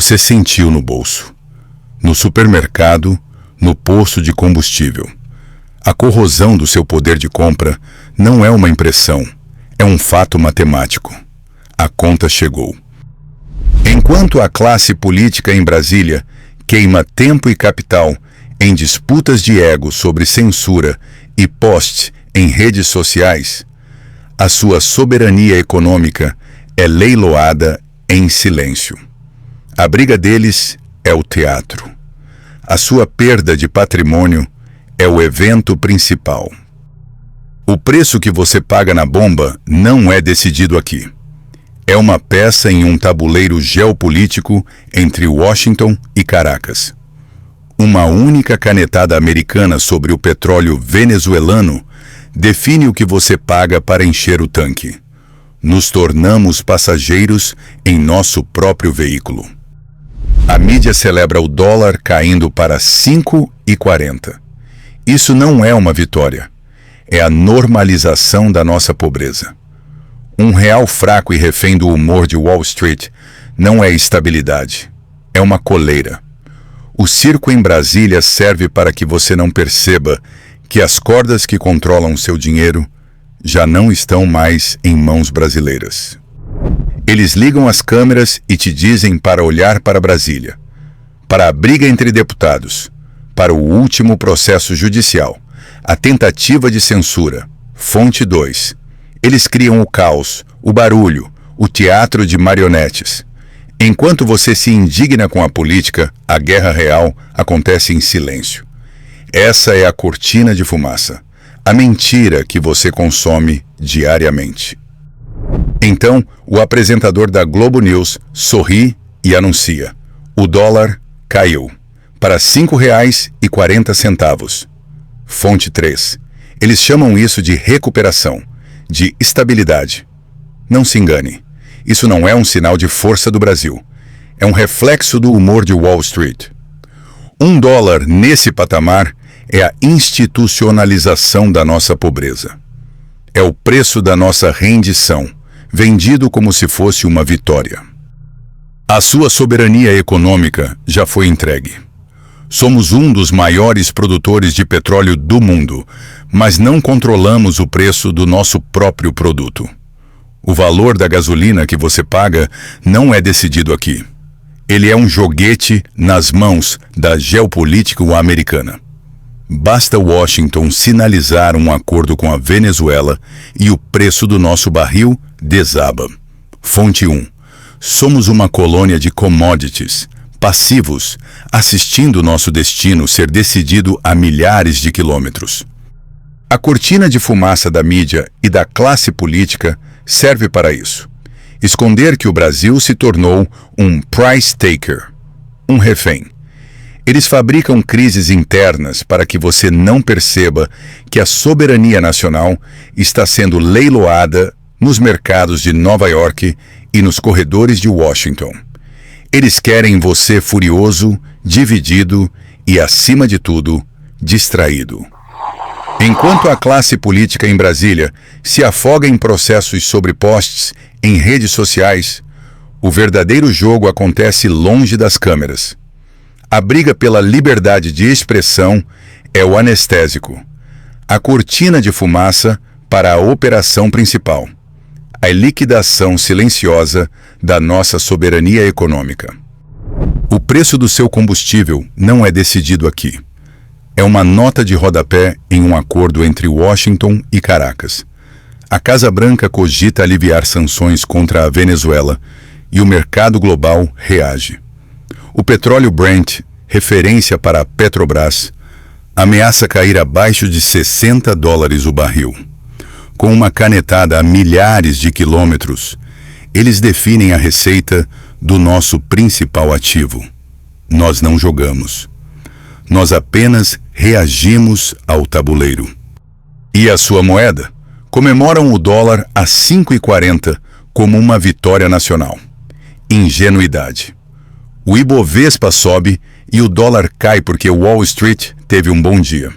você sentiu no bolso, no supermercado, no posto de combustível. A corrosão do seu poder de compra não é uma impressão, é um fato matemático. A conta chegou. Enquanto a classe política em Brasília queima tempo e capital em disputas de ego sobre censura e posts em redes sociais, a sua soberania econômica é leiloada em silêncio. A briga deles é o teatro. A sua perda de patrimônio é o evento principal. O preço que você paga na bomba não é decidido aqui. É uma peça em um tabuleiro geopolítico entre Washington e Caracas. Uma única canetada americana sobre o petróleo venezuelano define o que você paga para encher o tanque. Nos tornamos passageiros em nosso próprio veículo. A mídia celebra o dólar caindo para 5,40. Isso não é uma vitória. É a normalização da nossa pobreza. Um real fraco e refém do humor de Wall Street não é estabilidade. É uma coleira. O circo em Brasília serve para que você não perceba que as cordas que controlam seu dinheiro já não estão mais em mãos brasileiras. Eles ligam as câmeras e te dizem para olhar para Brasília, para a briga entre deputados, para o último processo judicial, a tentativa de censura, fonte 2. Eles criam o caos, o barulho, o teatro de marionetes. Enquanto você se indigna com a política, a guerra real acontece em silêncio. Essa é a cortina de fumaça, a mentira que você consome diariamente. Então, o apresentador da Globo News sorri e anuncia: o dólar caiu para R$ 5,40. Fonte 3. Eles chamam isso de recuperação, de estabilidade. Não se engane, isso não é um sinal de força do Brasil. É um reflexo do humor de Wall Street. $1 nesse patamar é a institucionalização da nossa pobreza. É o preço da nossa rendição, vendido como se fosse uma vitória. A sua soberania econômica já foi entregue. Somos um dos maiores produtores de petróleo do mundo, mas não controlamos o preço do nosso próprio produto. O valor da gasolina que você paga não é decidido aqui. Ele é um joguete nas mãos da geopolítica americana. Basta Washington sinalizar um acordo com a Venezuela e o preço do nosso barril desaba. Fonte 1. Somos uma colônia de commodities, passivos, assistindo nosso destino ser decidido a milhares de quilômetros. A cortina de fumaça da mídia e da classe política serve para isso. Esconder que o Brasil se tornou um price taker, um refém. Eles fabricam crises internas para que você não perceba que a soberania nacional está sendo leiloada nos mercados de Nova York e nos corredores de Washington. Eles querem você furioso, dividido e, acima de tudo, distraído. Enquanto a classe política em Brasília se afoga em processos sobre posts em redes sociais, o verdadeiro jogo acontece longe das câmeras. A briga pela liberdade de expressão é o anestésico, a cortina de fumaça para a operação principal, a liquidação silenciosa da nossa soberania econômica. O preço do seu combustível não é decidido aqui. É uma nota de rodapé em um acordo entre Washington e Caracas. A Casa Branca cogita aliviar sanções contra a Venezuela e o mercado global reage. O petróleo Brent, referência para a Petrobras, ameaça cair abaixo de $60 o barril. Com uma canetada a milhares de quilômetros, eles definem a receita do nosso principal ativo. Nós não jogamos. Nós apenas reagimos ao tabuleiro. E a sua moeda? Comemoram o dólar a 5,40 como uma vitória nacional. Ingenuidade. O Ibovespa sobe e o dólar cai porque Wall Street teve um bom dia.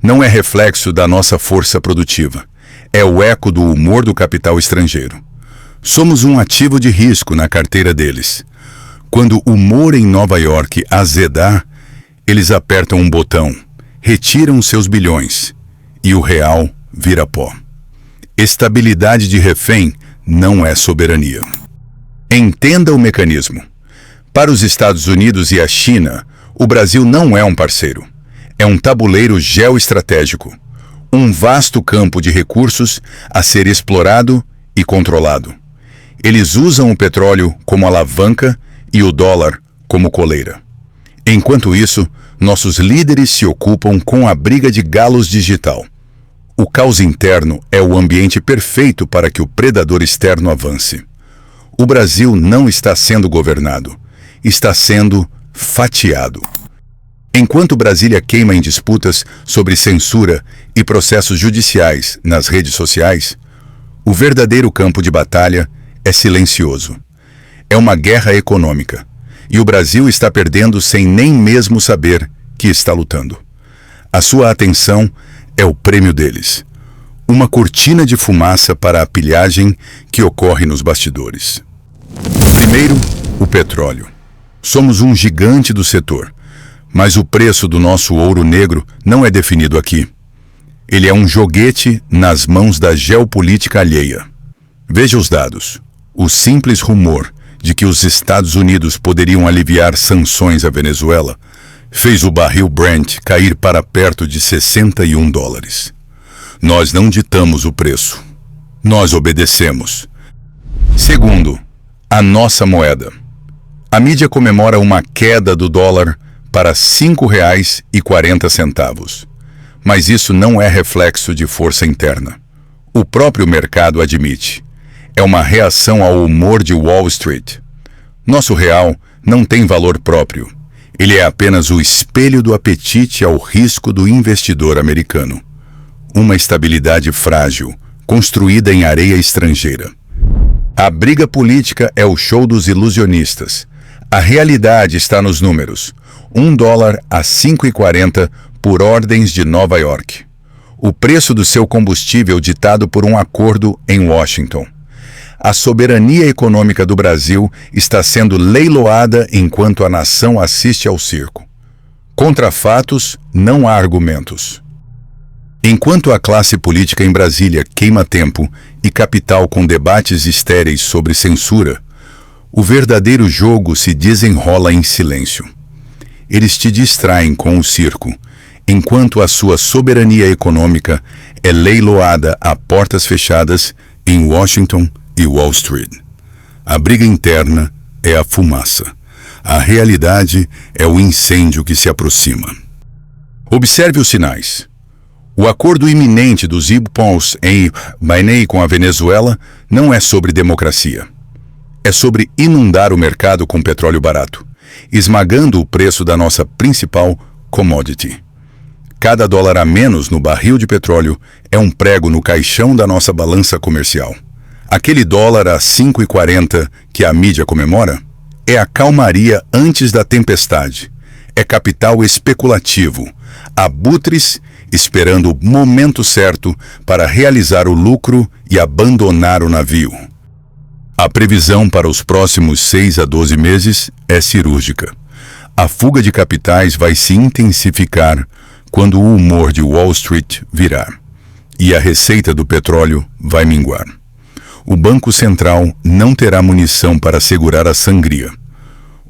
Não é reflexo da nossa força produtiva. É o eco do humor do capital estrangeiro. Somos um ativo de risco na carteira deles. Quando o humor em Nova York azedar, eles apertam um botão, retiram seus bilhões e o real vira pó. Estabilidade de refém não é soberania. Entenda o mecanismo. Para os Estados Unidos e a China, o Brasil não é um parceiro. É um tabuleiro geoestratégico, um vasto campo de recursos a ser explorado e controlado. Eles usam o petróleo como alavanca e o dólar como coleira. Enquanto isso, nossos líderes se ocupam com a briga de galos digital. O caos interno é o ambiente perfeito para que o predador externo avance. O Brasil não está sendo governado, está sendo fatiado. Enquanto Brasília queima em disputas sobre censura e processos judiciais nas redes sociais, o verdadeiro campo de batalha é silencioso. É uma guerra econômica, e o Brasil está perdendo sem nem mesmo saber que está lutando. A sua atenção é o prêmio deles. Uma cortina de fumaça para a pilhagem que ocorre nos bastidores. Primeiro, o petróleo. Somos um gigante do setor, mas o preço do nosso ouro negro não é definido aqui. Ele é um joguete nas mãos da geopolítica alheia. Veja os dados. O simples rumor de que os Estados Unidos poderiam aliviar sanções à Venezuela fez o barril Brent cair para perto de $61. Nós não ditamos o preço. Nós obedecemos. Segundo, a nossa moeda. A mídia comemora uma queda do dólar para R$ 5,40. Mas isso não é reflexo de força interna. O próprio mercado admite. É uma reação ao humor de Wall Street. Nosso real não tem valor próprio. Ele é apenas o espelho do apetite ao risco do investidor americano. Uma estabilidade frágil, construída em areia estrangeira. A briga política é o show dos ilusionistas. A realidade está nos números. $1 a R$ 5,40 por ordens de Nova York. O preço do seu combustível ditado por um acordo em Washington. A soberania econômica do Brasil está sendo leiloada enquanto a nação assiste ao circo. Contra fatos, não há argumentos. Enquanto a classe política em Brasília queima tempo e capital com debates estéreis sobre censura, o verdadeiro jogo se desenrola em silêncio. Eles te distraem com o circo, enquanto a sua soberania econômica é leiloada a portas fechadas em Washington e Wall Street. A briga interna é a fumaça. A realidade é o incêndio que se aproxima. Observe os sinais. O acordo iminente dos IPOs em Bainei com a Venezuela não é sobre democracia. É sobre inundar o mercado com petróleo barato, esmagando o preço da nossa principal commodity. Cada dólar a menos no barril de petróleo é um prego no caixão da nossa balança comercial. Aquele dólar a 5,40 que a mídia comemora é a calmaria antes da tempestade. É capital especulativo, abutres esperando o momento certo para realizar o lucro e abandonar o navio. A previsão para os próximos 6 a 12 meses é cirúrgica. A fuga de capitais vai se intensificar quando o humor de Wall Street virar, e a receita do petróleo vai minguar. O Banco Central não terá munição para segurar a sangria.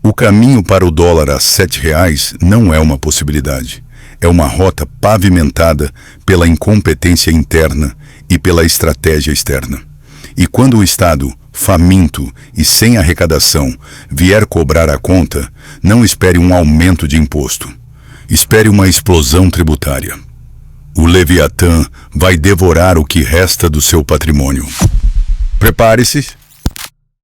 O caminho para o dólar a R$ 7 não é uma possibilidade. É uma rota pavimentada pela incompetência interna e pela estratégia externa. E quando o Estado, faminto e sem arrecadação, vier cobrar a conta, não espere um aumento de imposto. Espere uma explosão tributária. O Leviatã vai devorar o que resta do seu patrimônio. Prepare-se.